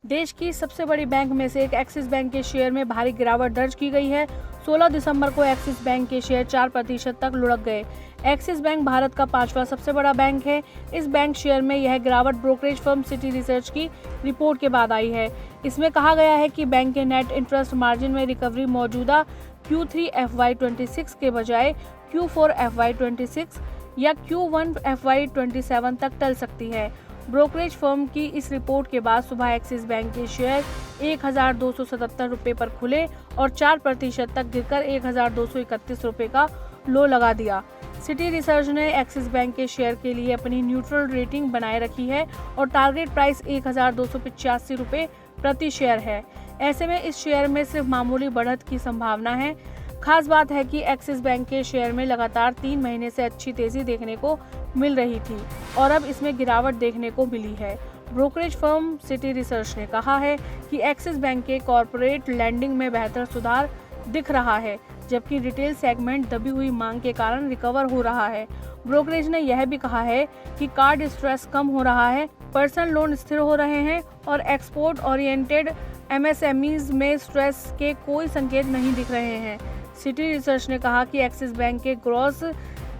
देश की सबसे बड़ी बैंक में से एक एक्सिस बैंक के शेयर में भारी गिरावट दर्ज की गई है। 16 दिसंबर को एक्सिस बैंक के शेयर 4% तक लुढ़क गए। एक्सिस बैंक भारत का 5वां सबसे बड़ा बैंक है। इस बैंक शेयर में यह गिरावट ब्रोकरेज फर्म सिटी रिसर्च की रिपोर्ट के बाद आई है। इसमें कहा गया है कि बैंक के नेट इंटरेस्ट मार्जिन में रिकवरी मौजूदा Q3 FY26 के बजाय Q4 FY26 या Q1 FY27 तक टल सकती है। ब्रोकरेज फर्म की इस रिपोर्ट के बाद सुबह एक्सिस बैंक के शेयर 1277 रुपये पर खुले और 4% तक गिरकर 1231 रुपये का लो लगा दिया। सिटी रिसर्च ने एक्सिस बैंक के शेयर के लिए अपनी न्यूट्रल रेटिंग बनाए रखी है और टारगेट प्राइस 1285 रुपये प्रति शेयर है। ऐसे में इस शेयर में सिर्फ मामूली बढ़त की संभावना है। खास बात है कि एक्सिस बैंक के शेयर में लगातार 3 महीने से अच्छी तेजी देखने को मिल रही थी और अब इसमें गिरावट देखने को मिली है। ब्रोकरेज फर्म सिटी रिसर्च ने कहा है कि एक्सिस बैंक के कॉर्पोरेट लैंडिंग में बेहतर सुधार दिख रहा है, जबकि रिटेल सेगमेंट दबी हुई मांग के कारण रिकवर हो रहा है। ब्रोकरेज ने यह भी कहा है कि कार्ड स्ट्रेस कम हो रहा है, पर्सनल लोन स्थिर हो रहे हैं और एक्सपोर्ट ओरिएंटेड MSMEs में स्ट्रेस के कोई संकेत नहीं दिख रहे हैं। सिटी रिसर्च ने कहा कि एक्सिस बैंक के ग्रॉस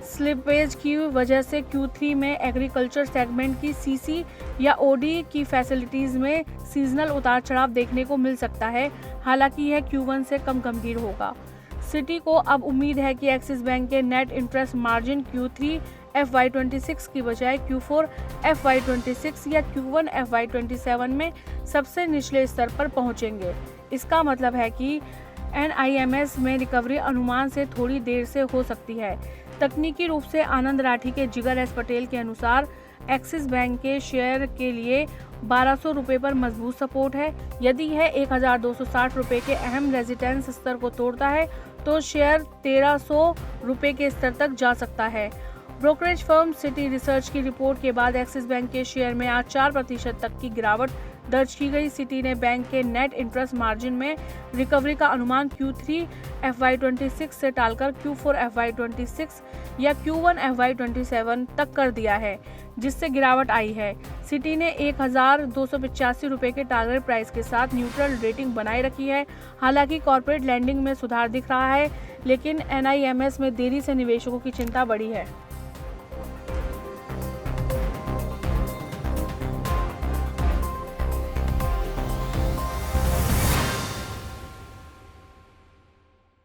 स्लिपेज की वजह से Q3 में एग्रीकल्चर सेगमेंट की CC या OD की फैसिलिटीज में सीजनल उतार चढ़ाव देखने को मिल सकता है, हालांकि यह Q1 से कम गंभीर होगा। सिटी को अब उम्मीद है कि एक्सिस बैंक के net interest margin Q3 FY26 की बजाय Q4 FY26 या Q1 FY27 में सबसे निचले स्तर पर पहुंचेंगे। इसका मतलब है कि NIMS में रिकवरी अनुमान से थोड़ी देर से हो सकती है। तकनीकी रूप से आनंद राठी के जिगर एस पटेल के अनुसार एक्सिस बैंक के शेयर के लिए 1200 रुपये पर मजबूत सपोर्ट है। यदि यह 1260 रुपये के अहम रेजिस्टेंस स्तर को तोड़ता है तो शेयर 1300 रुपये के स्तर तक जा सकता है। ब्रोकरेज फर्म सिटी रिसर्च की रिपोर्ट के बाद एक्सिस बैंक के शेयर में आज 4% तक की गिरावट दर्ज की गई। सिटी ने बैंक के नेट इंटरेस्ट मार्जिन में रिकवरी का अनुमान Q3 FY26 से टालकर Q4 FY26 या Q1 FY27 तक कर दिया है, जिससे गिरावट आई है। सिटी ने 1285 रुपये के टारगेट प्राइस के साथ न्यूट्रल रेटिंग बनाए रखी है। हालांकि कॉर्पोरेट लैंडिंग में सुधार दिख रहा है, लेकिन NIMS में देरी से निवेशकों की चिंता बढ़ी है।